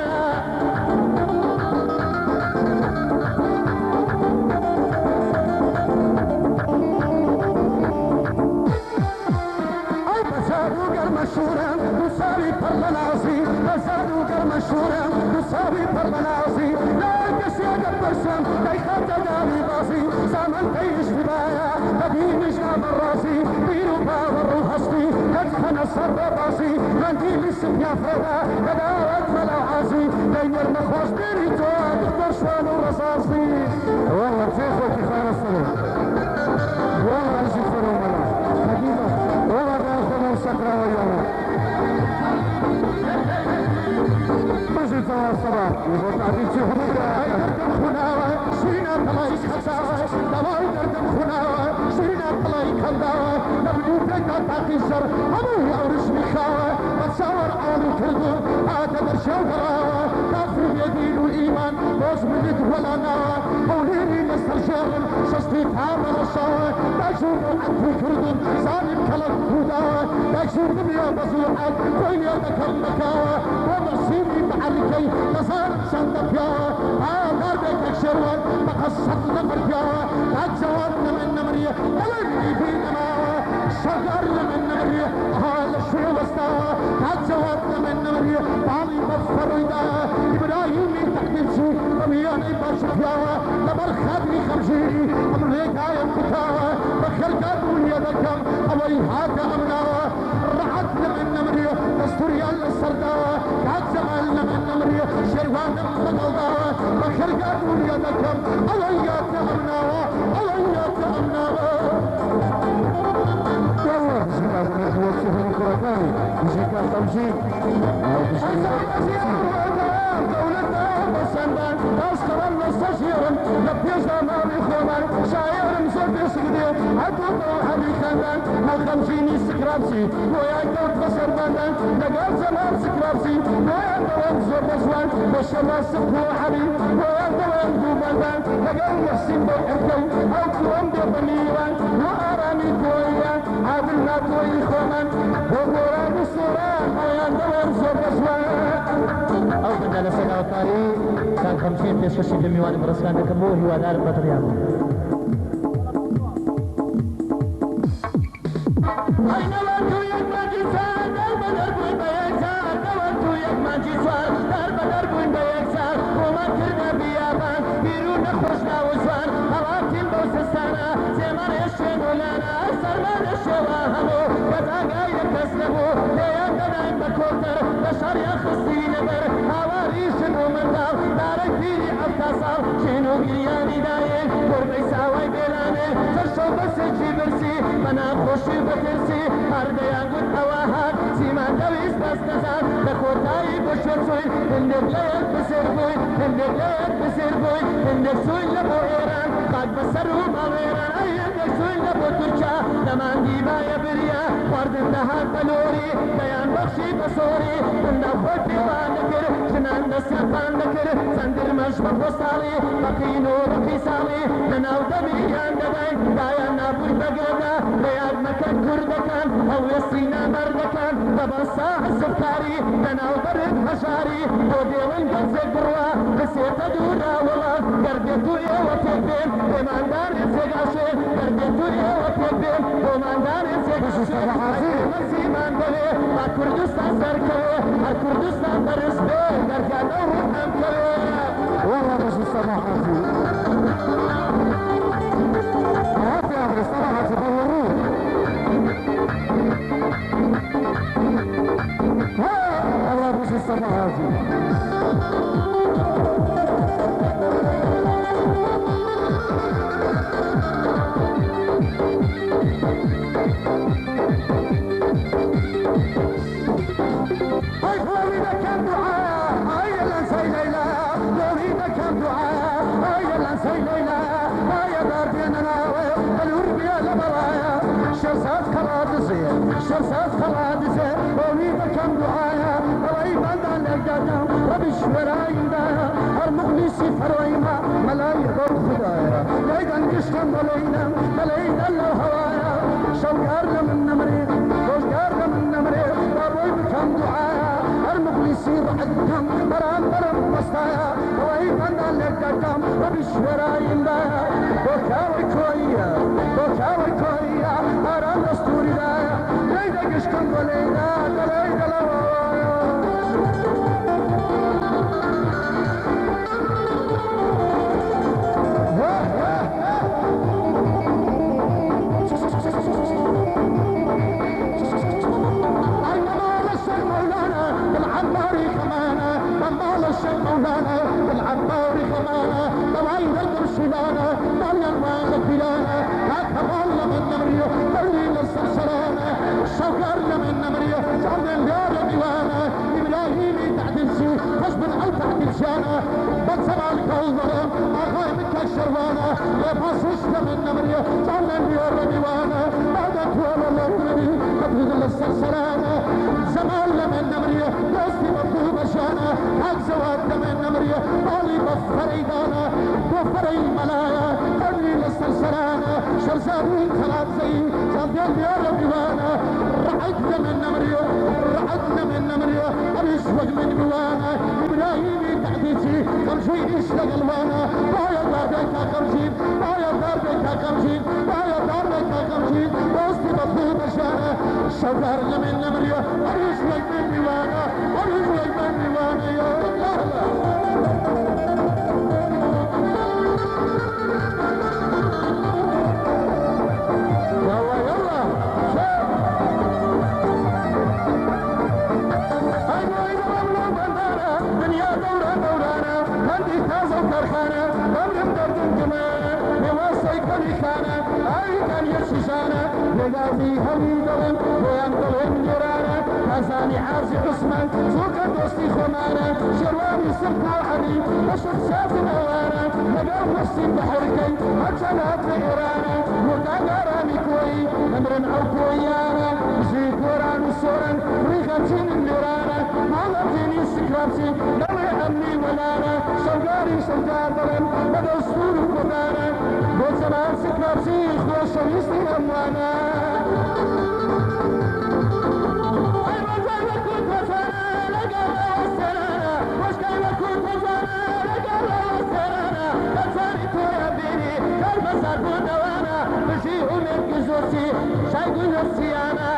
مشهورا تصابي بالمناصي فسادوك المشهورا تصابي بالمناصي لا كسيد البرسم لا يخاطر داري باصي سامن تيش ببايا بدين جناب الراسي بيرو باور وحصتي يدخن السر باصي منديل السفيا فردا كدارت فلا عاصي بين المخوص بيريتو دكتور شوان ورصاصي والله شيخو كفاية الصلاة والله شيخو الملا حقيقة والله بأخذ السكرة ويانا مجد الصباح يقول تعديل شي حدودة دردم خناوة شينا طلاي خساوة دواي دردم خناوة شينا طلاي خنداوة نبدو بيتا تاقي الشر أبوه أورش مخاوة بتصور آلو كردو هذا برشا وقراوة كافر يدين الإيمان بوز منك ولا ناوة قوليني نستر شاغل شستي تعامل الشاوة تاجور أنتو كردو ظالم كلام هداوة تاجور دميا بزوحات كوين يدكر مكاوة ومرسيني بعلكي نصار شند بياوة نار بيتك شروان مقصد نمر بياوة تاجوان من نمرية ولني في نماوة شغر من نمرية هذا شو وستاوة تاجوان من نمرية بالي مفر ويداوة إبراهيمي تحديثي رمياني باش بياوة لبر خادري خمجيري أمريكا يمكتاوة بخل قادوا يدكم أوي هاكا أمناوة رحت من نمرية دستوريا للسرداوة كاد زمان من نمرية شيروان مقلداوة بخل قادوا يدكم أوي هاكا أمناوة أوي هاكا أمناوة والله بسم الله الرحمن الرحيم وصفه القرآن يجيك التوجيه سندان أسكر المستشير لبيش أمام إخوان شاعر مصد سقدير عدو حبي خندان الخمسيني سكرابسي ويا دوت بصر بندان لقال زمان سكرابسي ويا دوان زور بسوان وشما سبو حبي ويا دوان دو بندان لقال محسن بوحكو أو كوان ببنيوان وأرامي كويا عادل ناتو إخوان وقران السوران ويا دوان زور بسوان أو بدنا سنة وطاري كان 50 بيشكشي بميوان برسكان نكمو هو دار بطريان أين وانتو يكما جيسان دار بدر بوين بيكسان وانتو يكما جيسان دار بدر بوين بيكسان وما كرنا بيابان بيرو نخوشنا وزوان هواتين بوسستانا زمان الشين ولانا سرمان الشواهمو وزاقا يكسلمو ليان دنايم بكوتر بشار يخصي نبر هواريش ومنداو دارك فيني أفتصال شنو قرياني دايل قربي ساوي بيلاني ترشو بس جيبرسي منا خوشي بترسي هرديان قد هواهات سيمان دويس بس نزان بخوتاي بشرسوي هندك ليك بسير بوي هندك ليك بسير بوي هندك سوي لبو إيران قد بسرو مغيران أي هندك سوي لبو تركا نمان ديبا يبريا واردن دهان بلوري بيان بخشي بصوري هندك خود ديبان نكر جنان دستان نكر سندر مشبه بصالي بقينو رقي صالي نناو دميان دبين دايان نابوي بقردا بياد مكان كردكان أو يسينا مردكان ببصا السفكاري نناو برد حشاري وديوين قنزك بروا بسيطة دونا والله قردتو يا وتبين بمان دار انسيقاشي قردتو يا وتبين بمان دار انسيقاشي مسيمان بلي ما كردستان سركوي هر كردستان برسبي قرقان أوروح أمكوي والله مش الصباحاتي هاتي أخي الصباحاتي بوروه والله مش الصباحاتي شرسات خلاصي شرسات خلاصي بوني بكم دعايا رأي بندان لقدام ربش وراي دايا المخلصي فرويما ملاي روح خدايا ليدن قشتم بلينا الله هوايا شوقار من نمري شوقار من نمري رأي بكم دعايا المخلصي بعدكم برام مستايا رأي بندان لقدام ربش وراي دايا بوكاوي كويا أرام دستوري دايا ليدن قشتم بلينا مولانا بالعباري خمانا طوعين البرشلانة مليان وانا فلانا هاكا والله من نمريو مريل السرسرانة شوكرنا من نمريو جعلنا اليار ديوانا إبراهيمي تعدلسي خشب العلف تعدلشانا بنسمع الكوضرة أخوي منك الشروانا لباسوشنا من نمريو جعلنا اليار ديوانا بعدك ولا الله تبغي السرسرانة زمالنا من نمريو يوستي مطلوب شانا حق زوادنا من نمريو بالي بفريدانا بفري الملايا قبلي للسرسرانة شرزارين خلاص زي جالدين ديار ديوانا رعدنا من نمريو أبيشوق من ديوانا إبراهيمي تعديتي خمشين اشتغل وانا بايا داربك خمشين بايا داربك خمشين بايا داربك خمشين دوستي مطلوب شانا شوقارنا من نمريو أبيشوق من ديوانا يا الله لقاضي هويدهم وينطلهم جرانا حساني حارسي عثمان سوق دوستي خمانا شرواني سبقوا علي بشر شاف الاوانا لقاو نفسي بحركي عجلات بإيرانا وقاقاراني كوي نمر عوكويانا زيت وران وصورا ريخاتين الليرانا مالتيني سكرابسي نوي أمني ولانا شوقاري ظلم بدو السور وقبانا بود زمان سكرابسي خوش ويستي أموانا شايقول السيانة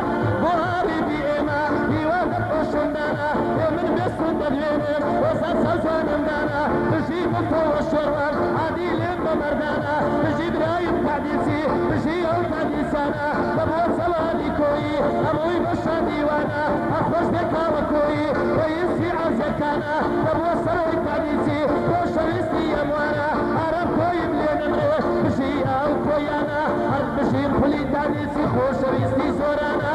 بوهابي بإيما ديوان القشندانا ومن بسر تدوينه وصل سلسان امدانا بجيب الطوى الشروان عديل بمردانا بجيب رايب تعديسي بجيب تعديسانا بابو صلالي كوي أبوي بشا ديوانا أخوش بكا وكوي ويسي عزكانا بابو صلالي تعديسي وشويستي يموانا عرب كوي ملينا بجيب أو كويانا بجيب خلي تعديسي خوش ويستي زورانا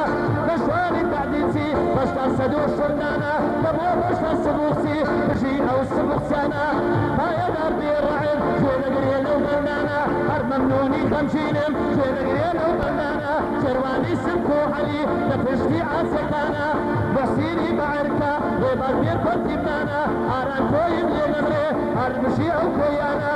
بشواني تعديسي بشتا سدو شرنانا بابو بشتا سبوخسي بجي او سبوخسانا بايا دار بير رعب جونا قريل وبلدانا هر ممنوني خمشينم جونا قريل وبلدانا شرواني سمكو علي نفشتي عسكانا بحسيني بعركا غيبار بير كنتبنانا عران كويم لنمري هر بشي او كويانا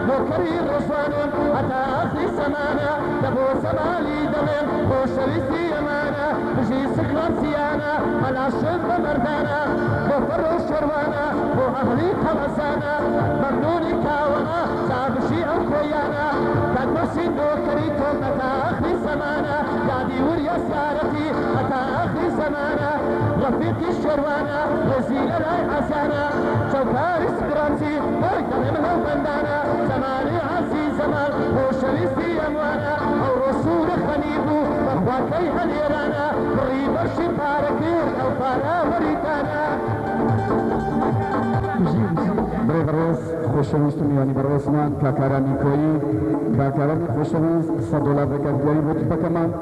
موكري رسوانون حتى اخي سمانا دبو سمالي دمين خوشويستي يمانا بجي سكران سيانا على شد مردانا بفرو شروانا وأهلي خلصانا ممنوني كاوانا سابشي أو كويانا كان مرسي دوكري تومتا أخي سمانا قادي وريا سيارتي حتى أخي سمانا رفيقي الشروانا وزيل راي عسانا شوكاري سكرانسي بويتا منه بندانا زماني عزيز زمان وشريستي يموانا أو رسول خنيبو وأخواتي هنيرانا بريب الشفاركي أو فارا وريتانا برای برای خوشویست میانی برای اسمان کاکارانی کوی کاکارانی خوشویست $100 بکردیاری بود بکمان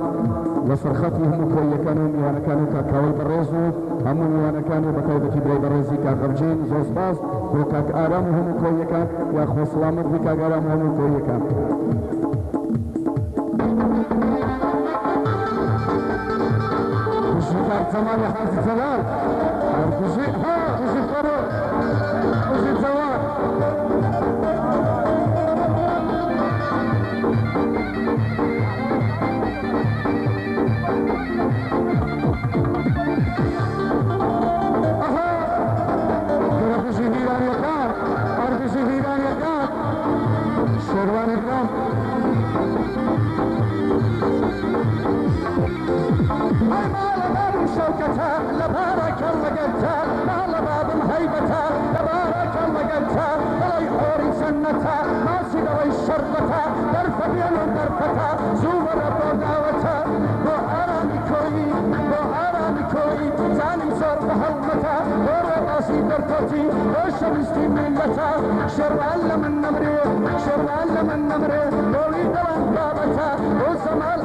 لسرخطی همو کوی کانو میان کانو کاکاول برایزو همو میان کانو بتایبتی برای برایزی کاکرجین زوزباز و کاکارامو همو کوی کان یا خوصلامت بی کاکارامو همو کوی کان جمال حاج زلال أرجوزي ها أرجوزي كرو أرجوزي زوال شروان الرام هاي مال باب شوكتها لبارك الله قلتها مال باب هيبتها لبارك الله قلتها طلي حوري سنتها ما سيدوي شربتها درف بينهم درفتها زور بوداوتها بو ارامي كوي زاني صار بهلمتها ورا راسي درتوتي وشمستي ملتها شروان لمن نمري دولي دوان بابتها وزمال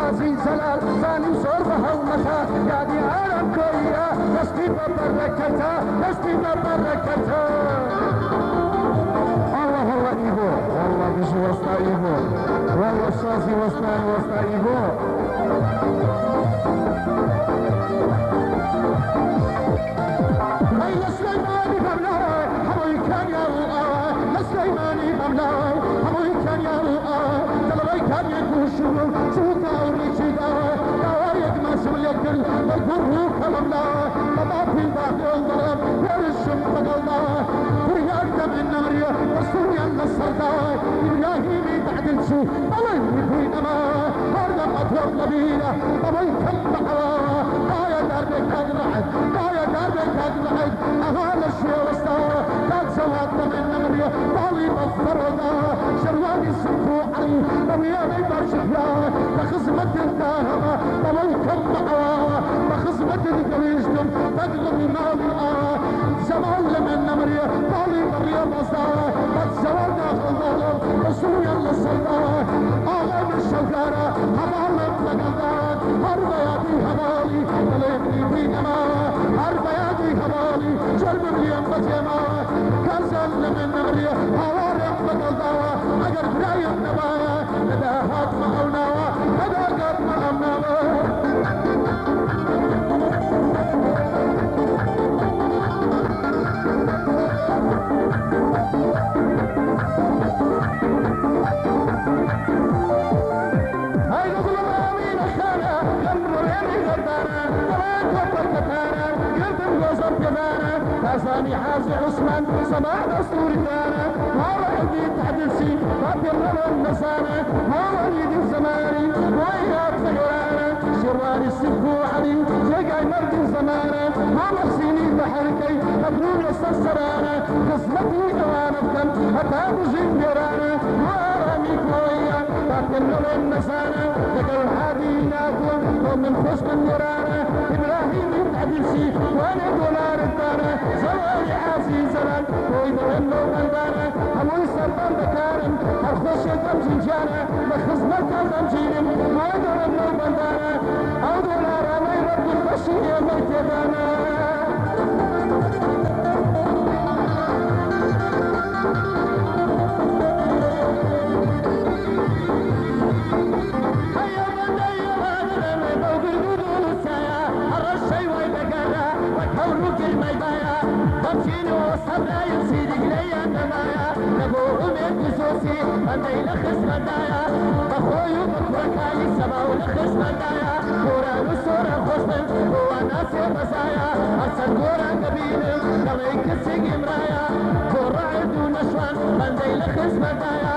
عزيز زلال زاني صار بهلمتها قادي عالم كوية نسبي ببركتها الله إيبو والله بيجي وسطا إيبو والله الشاسي وسطا إيبو أي سليماني بملاي حموي كان يا سليماني بملاي حموي كان يا تلوي كان يكوشو شوكا وريشي دوايق ما سوليكل بالقروك بملاي بابا في باقي الضرب ورشم بقلنا فرياك دم النمرية رسولي النصر دواي إبراهيمي تعدل شو الله في نما هرقم أطول نبينا بابا يكم بحوا بايا داربك أجرعد أهانا الشيء وستاوى كان سواتنا من نمرية بالي مفردا شرواني سنفو علي طوياني برشفيا بخزمة الداهمة طوي كم معوا بخزمة القويشتم تقلب مالي زمان لمن نمرية بالي مريم وستاوى قد زوالنا خلالة رسولي الله صلى آغام الشوكارة هبالة لقلدان هربياتي هبالي تليمني بينما هربياتي هبالي جلب مليون بجمع كازل لمن نمرية هوارق بقلداوة اگر برايم نبايا نداهات مقوناوة نداقات مقوناوة هاي نقول الامين الخانة يمر يمي غردانا طلعت وفرقتانا قلتم وزر كذانا تاساني حازي عثمان سماع دستور دانا هاو عندي تعدلسي فاتر لنا النسانا هاو عندي الزماني ويات فقرانا شرواني السبو علي زقاي مرد زمانا هاو حسيني بحركي مبرور يستسرانا قسمتي اوانفكم هتابو جنجرانا وارامي كويا فاتر لنا النسانا لقل حادي ناكوا ومن خشب النرانا إبراهيم تعدلسي وانا دولار الدانا زوالي عاسي زلال ويدو انو بندانا هموي سرطان بكارم هالخوش يتمجي جانا مخزمة تمجينم ويدو انو بندانا او دولار امي رب البشي يميت يدانا الليل خصم الدايا بخوي وبكركاي سباو لخصم الدايا كورا وسورا خصم هو ناس مسايا أرسل كورا قبيل لغيك السيق مرايا كورا عدو نشوان الليل خصم الدايا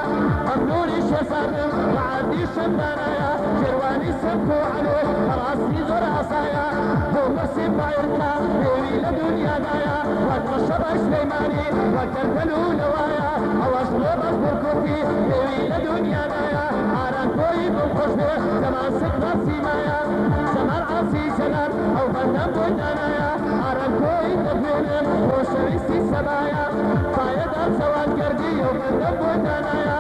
أمنوني شسر وعدي شبانايا جرواني سبكو عليه راسي زور عصايا هو مسيب بايركا بيوي لدنيا دايا واتمشى سليماني وكركلو نوايا أواش غير بركوكي بيوي لدنيا دايا عران كوي بالخشبه زمان سكنا سيمايا زمان عاصي سلام أو بندم بودانايا عران كوي تفينم وشريستي سبايا فايدار سوان قردي وبندم بودانايا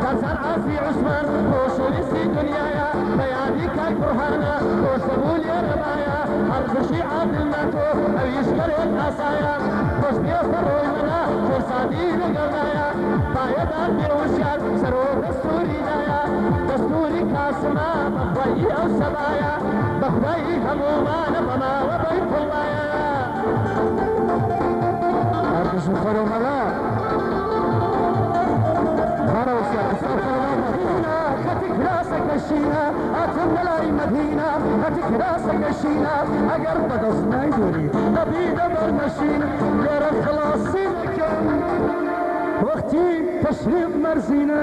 كسر عاصي عثمان وشريستي دنيايا بياني كاي برهانا وشبول يا ربايا الخشيعة دلناتو او يشكرين عصايا خوش بيصر ويمنا فرصادي لقلنايا بايدان بيوشار سرو دستوري نايا دستوري كاسما بخوي او سبايا بخوي همومان بما وبيت الله أرجو شكرا ملا خطك راسك الشينا أتم لاي مدينة خطك راسك الشينا أقرب بقص ما يدوري نبي دبر مشينا غير الخلاصي لكم وقتي تشريف مرزينا